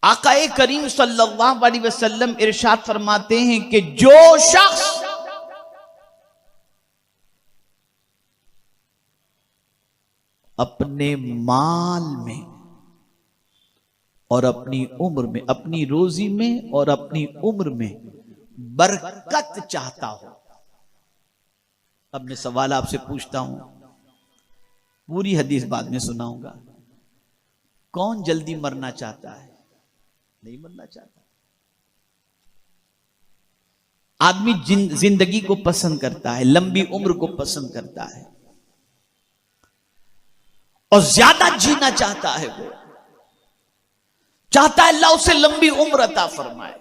आकाए करीम सल्लल्लाहु अलैहि वसल्लम इरशाद फरमाते हैं कि जो शख्स अपने माल में और अपनी उम्र में, अपनी रोजी में और अपनी उम्र में बरकत चाहता हो। अब मैं सवाल आपसे पूछता हूं, पूरी हदीस बाद में सुनाऊंगा। कौन जल्दी मरना चाहता है? नहीं मरना चाहता। आदमी जिंदगी को पसंद करता है, लंबी उम्र को पसंद करता है और ज्यादा जीना चाहता है। वो चाहता है अल्लाह उसे लंबी उम्र अता फरमाए।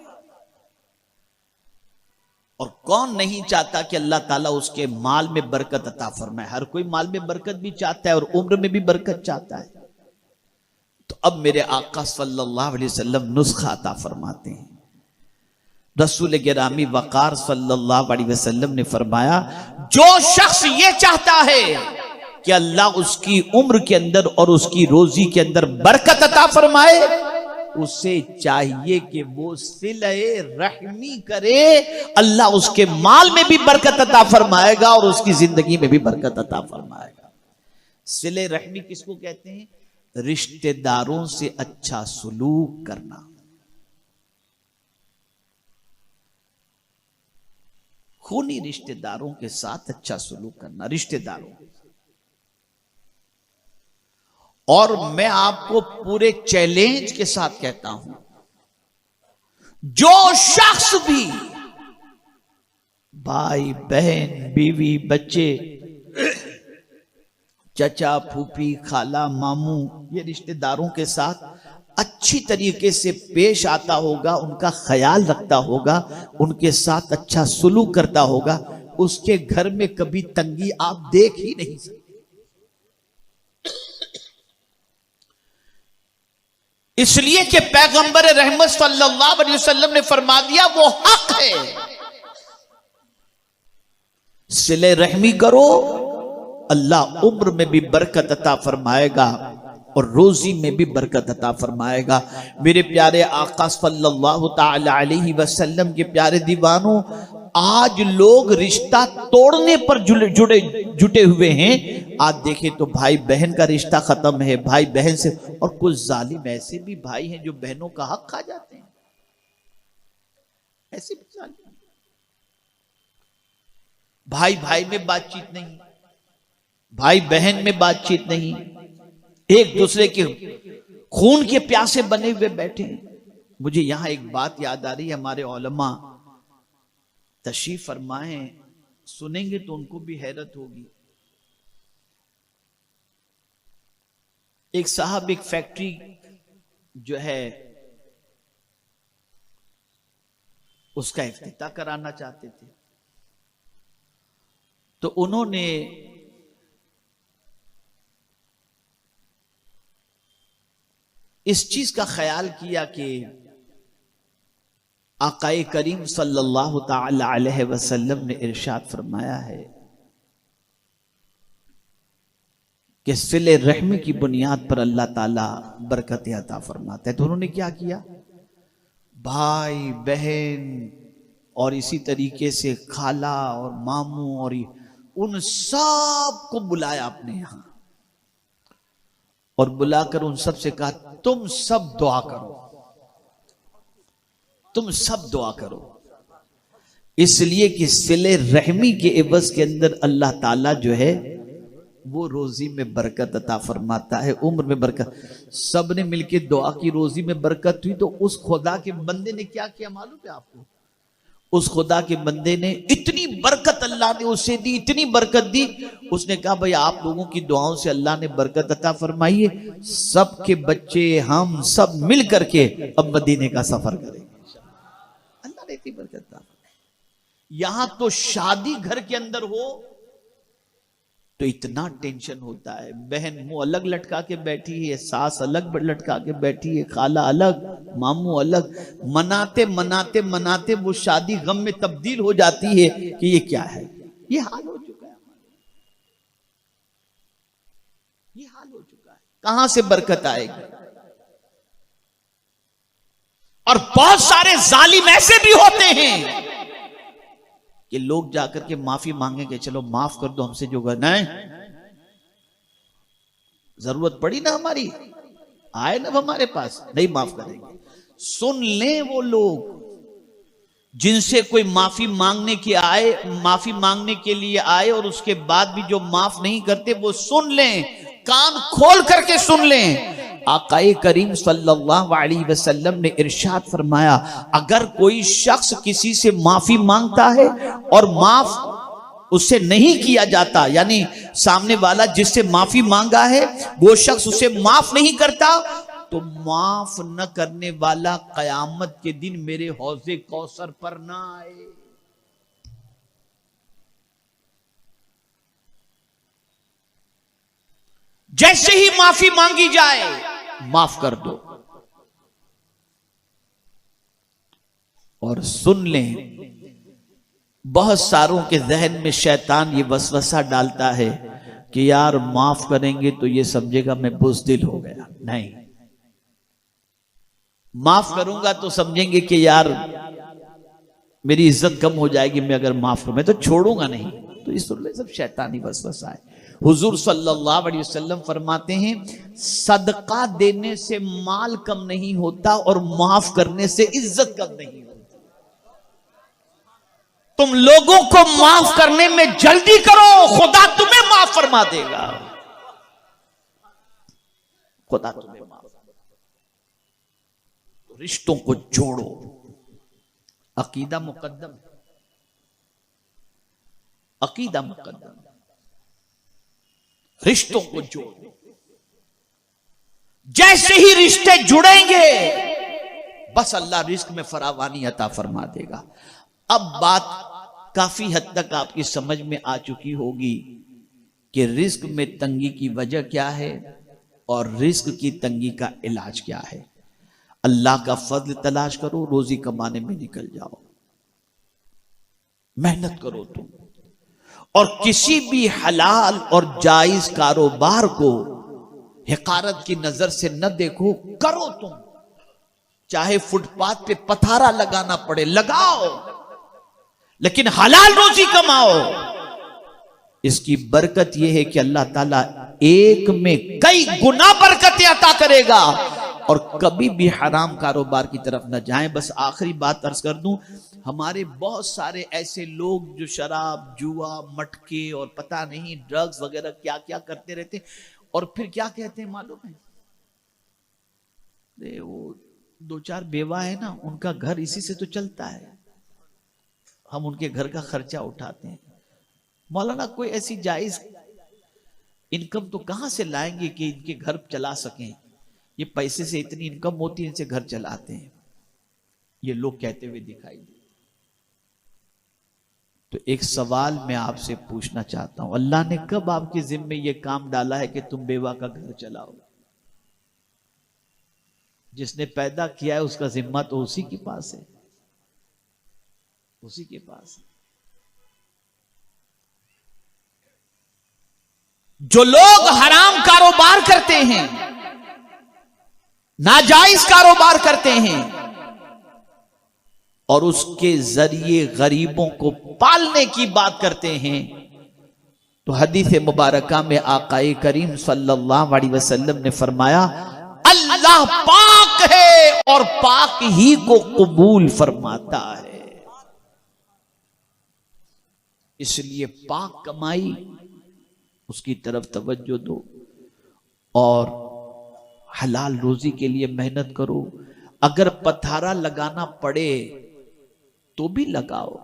और कौन नहीं चाहता कि अल्लाह ताला उसके माल में बरकत अता फरमाए? हर कोई माल में बरकत भी चाहता है और उम्र में भी बरकत चाहता है। तो अब मेरे आका सल्लल्लाहु अलैहि वसल्लम नुस्खा अता फरमाते हैं। रसूल गिरामी वकार सल्लल्लाहु अलैहि वसल्लम ने फरमाया, जो शख्स ये चाहता है कि अल्लाह उसकी उम्र के अंदर और उसकी रोजी के अंदर बरकत अता फरमाए, उसे चाहिए कि वो सिले रहमी करे। अल्लाह उसके माल में भी बरकत अता फरमाएगा और उसकी जिंदगी में भी बरकत अता फरमाएगा। सिले रहमी किसको कहते हैं? रिश्तेदारों से अच्छा सुलूक करना। खूनी रिश्तेदारों के साथ अच्छा सुलूक करना, रिश्तेदारों। और मैं आपको पूरे चैलेंज के साथ कहता हूं, जो शख्स भी भाई बहन बीवी बच्चे चचा फूफी खाला मामू ये रिश्तेदारों के साथ अच्छी तरीके से पेश आता होगा, उनका ख्याल रखता होगा, उनके साथ अच्छा सुलूक करता होगा, उसके घर में कभी तंगी आप देख ही नहीं सकते। इसलिए कि पैगंबर रहमत सल्लल्लाहु अलैहि वसल्लम ने फरमा दिया, वो हक है। सिले रहमी करो, अल्लाह उम्र में भी बरकत अता फरमाएगा और रोजी में भी बरकत अता फरमाएगा। मेरे प्यारे आका सल्लल्लाहु ताला अलैहि वसल्लम के प्यारे दीवानों, आज लोग रिश्ता तोड़ने पर जुटे हुए हैं। आज देखें तो भाई बहन का रिश्ता खत्म है, भाई बहन से। और कुछ जालिम ऐसे भी भाई हैं जो बहनों का हक खा जाते हैं। ऐसे भी जालिम, भाई भाई में बातचीत नहीं, भाई बहन में बातचीत नहीं, एक दूसरे के खून के प्यासे बने हुए बैठे हैं। मुझे यहां एक बात याद आ रही है, हमारे उलमा तशरीफ फरमाए, सुनेंगे तो उनको भी हैरत होगी। एक साहब एक फैक्ट्री जो है उसका इफ्तिताह कराना चाहते थे, तो उन्होंने इस चीज का ख्याल किया कि आकाए करीम सल्लल्लाहु ताला अलैहि वसल्लम ने इरशाद फरमाया है कि सिले रहमी की बुनियाद पर अल्लाह ताला बरकत अता फरमाता है। तो उन्होंने क्या किया, भाई बहन और इसी तरीके से खाला और मामू और उन सब को बुलाया अपने यहां और बुलाकर उन सब से कहा, तुम सब दुआ करो, तुम सब दुआ करो। इसलिए कि सिले रहमी के एवज के अंदर अल्लाह ताला जो है वो रोजी में बरकत अता फरमाता है, उम्र में बरकत। सब ने मिलकर दुआ की, रोजी में बरकत हुई। तो उस खुदा के बंदे ने क्या किया मालूम है आपको? उस खुदा के बंदे ने इतनी बरकत अल्लाह ने उसे दी, इतनी बरकत दी। उसने कहा, भाई आप लोगों की दुआओं से अल्लाह ने बरकत अता फरमाई है, सबके बच्चे हम सब मिल करके अब मदीने का सफर करेंगे। अल्लाह ने इतनी बरकत अता फरमाई। यहां तो शादी घर के अंदर हो तो इतना टेंशन होता है, बहन मुंह अलग लटका के बैठी है, सास अलग लटका के बैठी है, खाला अलग, मामू अलग। मनाते मनाते मनाते वो शादी गम में तब्दील हो जाती है कि ये क्या है। ये हाल हो चुका है हमारा, ये हाल हो चुका है। कहां से बरकत आएगी? और बहुत सारे जालिम ऐसे भी होते हैं कि लोग जाकर के माफी मांगेंगे, चलो माफ कर दो हमसे जो नहीं, जरूरत पड़ी ना हमारी, आए ना हमारे पास, नहीं माफ करेंगे। सुन ले वो लोग जिनसे कोई माफी मांगने के लिए आए और उसके बाद भी जो माफ नहीं करते, वो सुन लें, कान खोल करके सुन लें। आकाए करीम सल्लल्लाहु अलैहि वसल्लम ने इरशाद फरमाया, अगर कोई शख्स किसी से माफी मांगता है और माफ उससे नहीं किया जाता, यानी सामने वाला जिससे माफी मांगा है वो शख्स उसे माफ नहीं करता, तो माफ न करने वाला कयामत के दिन मेरे हौजे कौसर पर ना आए। जैसे ही माफी मांगी जाए माफ कर दो। और सुन लें, बहुत सारों के जहन में शैतान ये वसवसा डालता है कि यार माफ करेंगे तो ये समझेगा मैं बुज़दिल हो गया। नहीं, माफ करूंगा तो समझेंगे कि यार मेरी इज्जत कम हो जाएगी, मैं अगर माफ करूं मैं तो छोड़ूंगा नहीं। तो इस सब शैतानी वसवसा है। हुजूर सल्लल्लाहु अलैहि वसल्लम फरमाते हैं, सदका देने से माल कम नहीं होता और माफ करने से इज्जत कम नहीं होती। तुम लोगों को माफ करने में जल्दी करो, खुदा तुम्हें माफ फरमा देगा। खुदा तुम्हें माफ। तो रिश्तों को जोड़ो, अकीदा मुकद्दम, अकीदा मुकद्दम। रिश्तों को जोड़ो, जैसे ही रिश्ते जुड़ेंगे बस अल्लाह रिस्क में फरावानी अता फरमा देगा। अब बात काफी हद तक आपकी समझ में आ चुकी होगी कि रिस्क में तंगी की वजह क्या है और रिस्क की तंगी का इलाज क्या है। अल्लाह का फजल तलाश करो, रोजी कमाने में निकल जाओ, मेहनत करो तुम, और किसी भी हलाल और जायज कारोबार को हिकारत की नजर से न देखो, करो तुम। चाहे फुटपाथ पे पथारा लगाना पड़े लगाओ, लेकिन हलाल रोजी कमाओ। इसकी बरकत यह है कि अल्लाह ताला एक में कई गुना बरकतें अता करेगा। और कभी भी हराम कारोबार की तरफ न जाएं। बस आखिरी बात अर्ज कर दूं, हमारे बहुत सारे ऐसे लोग जो शराब, जुआ, मटके और पता नहीं ड्रग्स वगैरह क्या क्या करते रहते, और फिर क्या कहते हैं मालूम है, वो 2-4 बेवा है ना, उनका घर इसी से तो चलता है, हम उनके घर का खर्चा उठाते हैं। मौलाना कोई ऐसी जायज इनकम तो कहां से लाएंगे कि इनके घर चला सकें, ये पैसे से इतनी इनकम होती है, इनसे घर चलाते हैं, ये लोग कहते हुए दिखाई दे। तो एक सवाल मैं आपसे पूछना चाहता हूं, अल्लाह ने कब आपके जिम्मे ये काम डाला है कि तुम बेवा का घर चलाओ? जिसने पैदा किया है उसका जिम्मा तो उसी के पास है, उसी के पास है। जो लोग हराम कारोबार करते हैं, नाजायज कारोबार करते हैं और उसके जरिए गरीबों को पालने की बात करते हैं, तो हदीस मुबारका में आकाए करीम सल्लल्लाहु अलैहि वसल्लम ने फरमाया, अल्लाह पाक है और पाक ही को कबूल फरमाता है। इसलिए पाक कमाई उसकी तरफ तवज्जो दो और हलाल रोजी के लिए मेहनत करो। अगर पथारा लगाना पड़े तो भी लगाओ,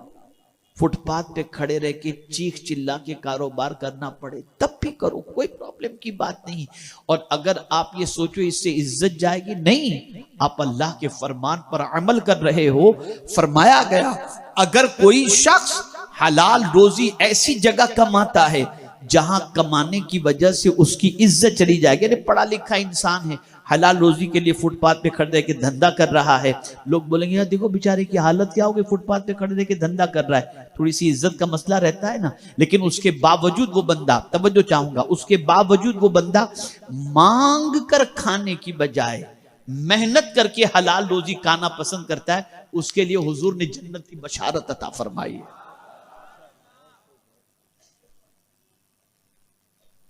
फुटपाथ पे खड़े रह के चीख चिल्ला के कारोबार करना पड़े तब भी करो, कोई प्रॉब्लम की बात नहीं। और अगर आप ये सोचो इससे इज्जत जाएगी, नहीं, आप अल्लाह के फरमान पर अमल कर रहे हो। फरमाया गया, अगर कोई शख्स हलाल रोजी ऐसी जगह कमाता है जहां कमाने की वजह से उसकी इज्जत चली जाएगी, यानी पढ़ा लिखा इंसान है, हलाल रोजी के लिए फुटपाथ पे खड़े के धंधा कर रहा है, लोग बोलेंगे यार देखो बेचारे की हालत क्या होगी, फुटपाथ पे खड़े के धंधा कर रहा है, थोड़ी सी इज्जत का मसला रहता है ना। लेकिन उसके बावजूद वो बंदा, तवज्जो चाहूंगा, उसके बावजूद वो बंदा मांग कर खाने की बजाय मेहनत करके हलाल रोजी खाना पसंद करता है, उसके लिए हुजूर ने जन्नत की बशारत अता फरमाई है।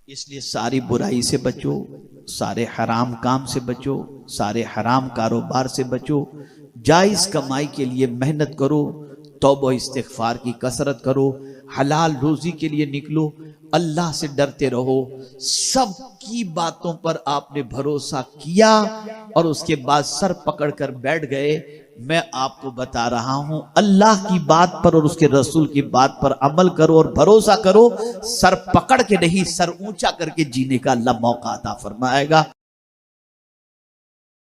इसलिए सारी बुराई से बचो, सारे हराम काम से बचो, सारे हराम कारोबार से बचो, जायज कमाई के लिए मेहनत करो, तौबा इस्तिगफार की कसरत करो, हलाल रोजी के लिए निकलो, अल्लाह से डरते रहो। सब की बातों पर आपने भरोसा किया और उसके बाद सर पकड़कर बैठ गए। मैं आपको बता रहा हूं, अल्लाह की बात पर और उसके रसूल की बात पर अमल करो और भरोसा करो। सर पकड़ के नहीं, सर ऊंचा करके जीने का अल्लाह मौका अता फरमाएगा।